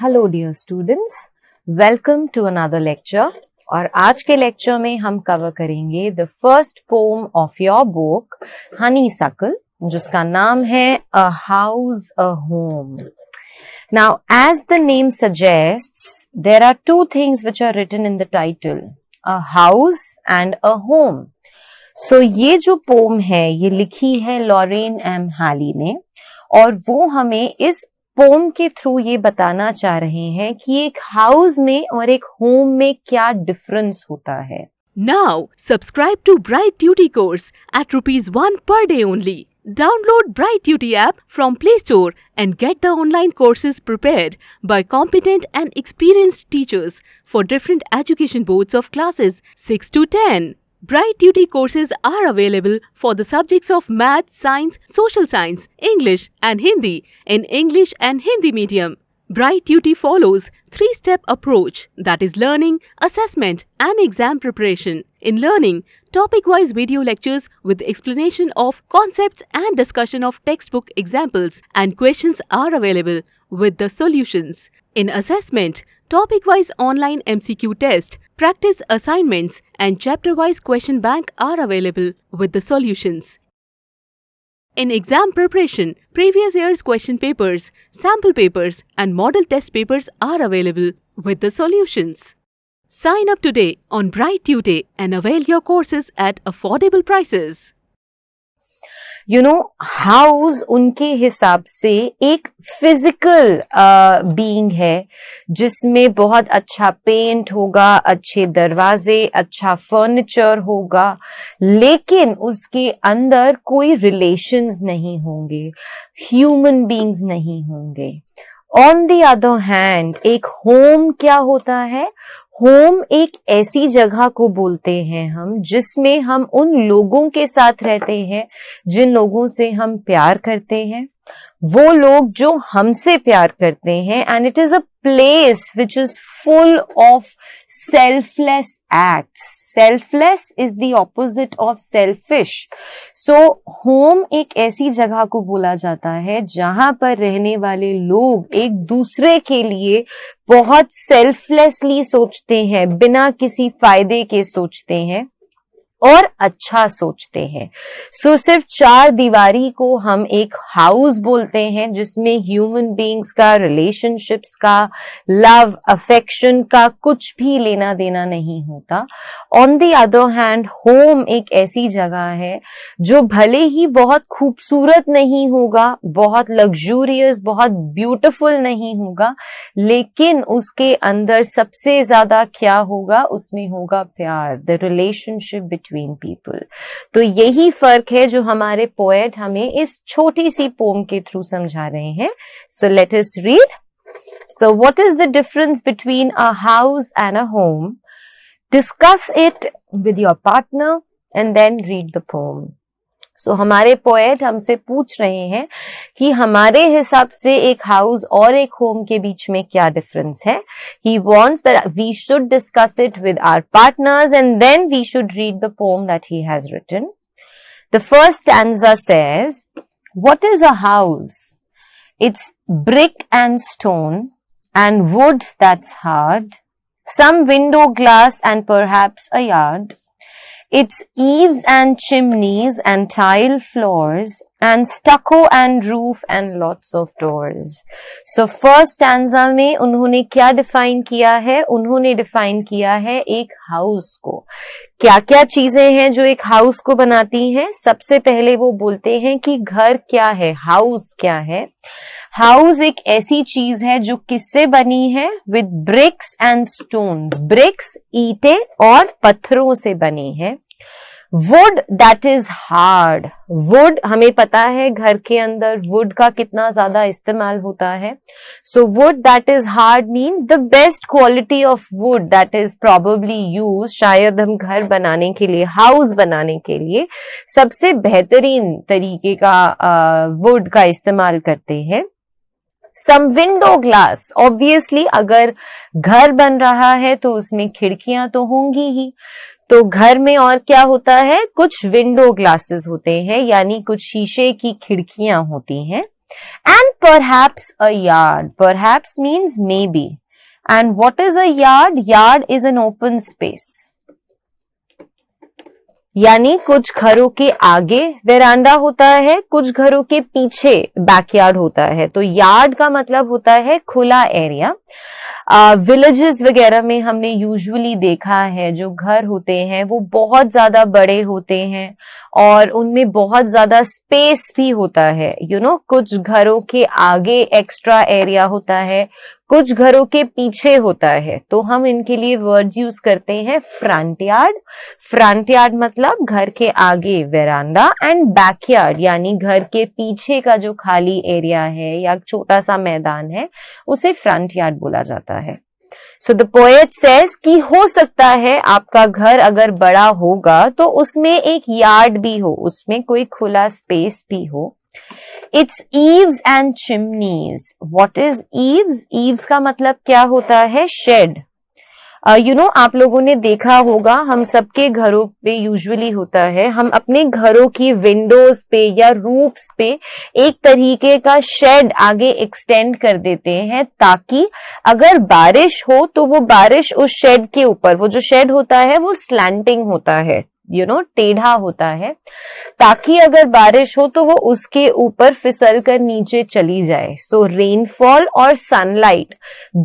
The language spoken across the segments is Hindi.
Hello dear students, welcome to another lecture. और आज के लेक्चर में हम कवर करेंगे the first poem of your book Honeysuckle, जिसका नाम है a house a home. Now as the name suggests, there are two things which are written in the title, a house and a home. So ये जो पोम है ये लिखी है लॉरेन एम हैली ने, और वो हमें इस पोम के थ्रू ये बताना चाह रहे हैं कि एक हाउस में और एक होम में क्या डिफरेंस होता है। Now, subscribe to Bright Duty course at ₹1 per day only. Download Bright Duty app from Play Store and get the online courses prepared by competent and experienced teachers for different education boards of classes 6 to 10. Bright Duty courses are available for the subjects of Math, Science, Social Science, English and Hindi in English and Hindi medium. Bright Duty follows three-step approach, that is learning, assessment and exam preparation. In learning, topic-wise video lectures with explanation of concepts and discussion of textbook examples and questions are available with the solutions. In assessment, topic-wise online MCQ test, practice assignments and chapter-wise question bank are available with the solutions. In exam preparation, previous year's question papers, sample papers and model test papers are available with the solutions. Sign up today on Bright Tutor and avail your courses at affordable prices. House उनके हिसाब से एक फिजिकल बीइंग है, जिसमें बहुत अच्छा पेंट होगा, अच्छे दरवाजे, अच्छा फर्नीचर होगा, लेकिन उसके अंदर कोई रिलेशंस नहीं होंगे, ह्यूमन बीइंग्स नहीं होंगे। ऑन द अदर हैंड, एक होम क्या होता है? होम एक ऐसी जगह को बोलते हैं हम जिसमें हम उन लोगों के साथ रहते हैं जिन लोगों से हम प्यार करते हैं, वो लोग जो हमसे प्यार करते हैं, and it is a place which is full of selfless acts. Selfless is the opposite of selfish. So home एक ऐसी जगह को बोला जाता है जहां पर रहने वाले लोग एक दूसरे के लिए बहुत सेल्फलेसली सोचते हैं, बिना किसी फायदे के सोचते हैं और अच्छा सोचते हैं। सो सिर्फ चार दीवारी को हम एक हाउस बोलते हैं, जिसमें ह्यूमन बीइंग्स का, रिलेशनशिप्स का, लव, अफेक्शन का कुछ भी लेना देना नहीं होता। On the other hand, home एक ऐसी जगह है जो भले ही बहुत खूबसूरत नहीं होगा, बहुत लग्जूरियस, बहुत ब्यूटीफुल नहीं होगा, लेकिन उसके अंदर सबसे ज्यादा क्या होगा? उसमें होगा प्यार, द रिलेशनशिप बिटवीन पीपल। तो यही फर्क है जो हमारे पोएट हमें इस छोटी सी पोम के थ्रू समझा रहे हैं। So let us read. So what is the difference between a house and a home? Discuss it with your partner and then read the poem. So हमारे पोएट हमसे पूछ रहे हैं कि हमारे हिसाब से एक हाउस और एक होम के बीच में क्या डिफरेंस है। He wants that we should discuss it with our partners and then we should read the poem that he has written. The first stanza says, what is a house? It's brick and stone and wood that's hard, some window glass and perhaps a yard. It's eaves and chimneys and tile floors and stucco and roof and lots of doors. So first stanza में उन्होंने क्या डिफाइन किया है? उन्होंने डिफाइन किया है एक हाउस को। क्या क्या चीजें हैं जो एक हाउस को बनाती हैं? सबसे पहले वो बोलते हैं कि घर क्या है, हाउस क्या है। हाउस एक ऐसी चीज है जो किससे बनी है? With bricks and stones. Bricks ईंटें और पत्थरों से बनी है। Wood that is hard. Wood, हमें पता है घर के अंदर वुड का कितना ज्यादा इस्तेमाल होता है। So would that is hard means the best quality of would that is probably use. शायद हम घर बनाने के लिए, हाउस बनाने के लिए सबसे बेहतरीन तरीके का वुड का इस्तेमाल करते हैं। सम विंडो ग्लास, ऑब्वियसली अगर घर बन रहा है तो उसमें खिड़कियां तो होंगी ही, तो घर में और क्या होता है? कुछ विंडो ग्लासेस होते हैं, यानी कुछ शीशे की खिड़कियां होती हैं। And perhaps a yard. Perhaps means maybe. And what is a yard? Yard is an open space. यानी कुछ घरों के आगे वेरांडा होता है, कुछ घरों के पीछे बैकयार्ड होता है। तो यार्ड का मतलब होता है खुला एरिया। विलेजेस वगैरह में हमने यूजुअली देखा है जो घर होते हैं वो बहुत ज्यादा बड़े होते हैं और उनमें बहुत ज्यादा स्पेस भी होता है। कुछ घरों के आगे एक्स्ट्रा एरिया होता है, कुछ घरों के पीछे होता है। तो हम इनके लिए वर्ड्स यूज करते हैं फ्रंट यार्ड। फ्रंट यार्ड मतलब घर के आगे वेरांडा, एंड बैकयार्ड यानी घर के पीछे का जो खाली एरिया है या छोटा सा मैदान है उसे फ्रंट यार्ड बोला जाता है। सो द पोएट सेज कि हो सकता है आपका घर अगर बड़ा होगा तो उसमें एक यार्ड भी हो, उसमें कोई खुला स्पेस भी हो। It's eaves and chimneys. What is eaves? Eaves का मतलब क्या होता है? शेड। आप लोगों ने देखा होगा हम सबके घरों पे यूजुअली होता है, हम अपने घरों की विंडोज पे या रूफ्स पे एक तरीके का शेड आगे एक्सटेंड कर देते हैं ताकि अगर बारिश हो तो वो बारिश उस शेड के ऊपर, वो जो शेड होता है वो स्लैंटिंग होता है, टेढ़ा होता है, ताकि अगर बारिश हो तो वो उसके ऊपर फिसल कर नीचे चली जाए। सो रेनफॉल और सनलाइट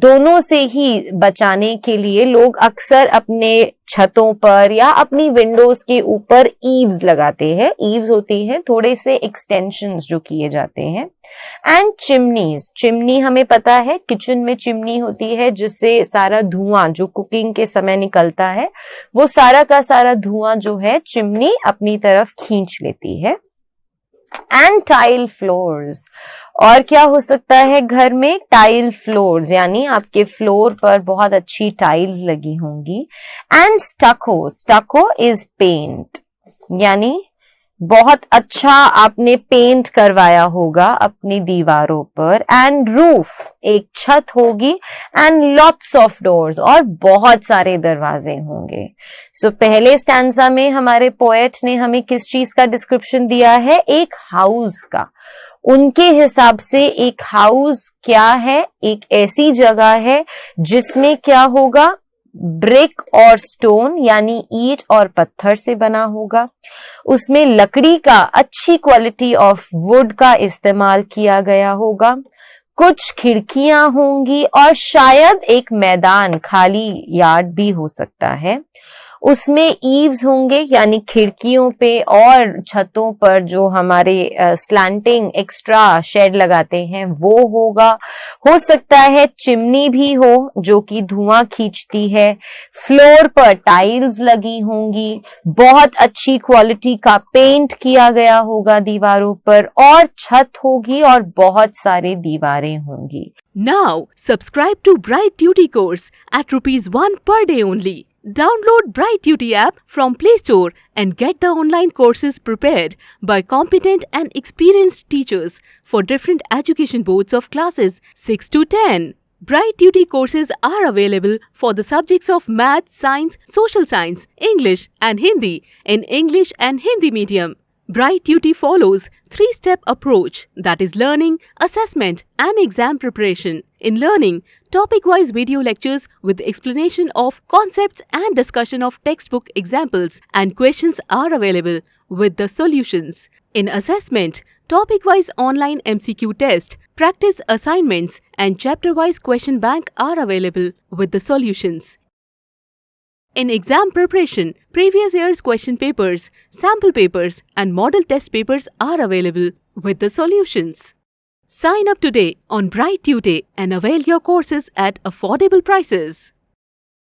दोनों से ही बचाने के लिए लोग अक्सर अपने छतों पर या अपनी विंडोज के ऊपर ईव्स लगाते हैं। ईव्स होती हैं थोड़े से एक्सटेंशंस जो किए जाते हैं। एंड चिमनीज, चिमनी हमें पता है किचन में चिमनी होती है जिससे सारा धुआं जो कुकिंग के समय निकलता है वो सारा का सारा धुआं जो है चिमनी अपनी तरफ खींच लेती है। एंड टाइल फ्लोर्स, और क्या हो सकता है घर में? टाइल फ्लोर्स यानी आपके फ्लोर पर बहुत अच्छी टाइल्स लगी होंगी। And stucco, stucco is paint यानी बहुत अच्छा आपने पेंट करवाया होगा अपनी दीवारों पर। एंड रूफ, एक छत होगी। एंड लॉट्स ऑफ डोर्स, और बहुत सारे दरवाजे होंगे। सो पहले स्टैंजा में हमारे पोएट ने हमें किस चीज का डिस्क्रिप्शन दिया है? एक हाउस का। उनके हिसाब से एक हाउस क्या है? एक ऐसी जगह है जिसमें क्या होगा? ब्रिक और स्टोन यानी ईंट और पत्थर से बना होगा। उसमें लकड़ी का, अच्छी क्वालिटी ऑफ वुड का इस्तेमाल किया गया होगा। कुछ खिड़कियां होंगी और शायद एक मैदान, खाली यार्ड भी हो सकता है। उसमें ईव्स होंगे यानी खिड़कियों पे और छतों पर जो हमारे स्लैंटिंग एक्स्ट्रा शेड लगाते हैं वो होगा। हो सकता है चिमनी भी हो जो कि धुआं खींचती है। फ्लोर पर टाइल्स लगी होंगी, बहुत अच्छी क्वालिटी का पेंट किया गया होगा दीवारों पर, और छत होगी और बहुत सारे दीवारें होंगी। Now subscribe to Bright Duty course at ₹1 per day only. Download Bright Duty app from Play Store and get the online courses prepared by competent and experienced teachers for different education boards of classes 6 to 10. Bright Duty courses are available for the subjects of Math, Science, Social Science, English and Hindi in English and Hindi medium. Bright Duty follows 3-step approach, that is learning, assessment and exam preparation. In learning, topic-wise video lectures with explanation of concepts and discussion of textbook examples and questions are available with the solutions. In assessment, topic-wise online MCQ test, practice assignments and chapter-wise question bank are available with the solutions. In exam preparation, previous year's question papers, sample papers and model test papers are available with the solutions. Sign up today on Bright Tutor and avail your courses at affordable prices.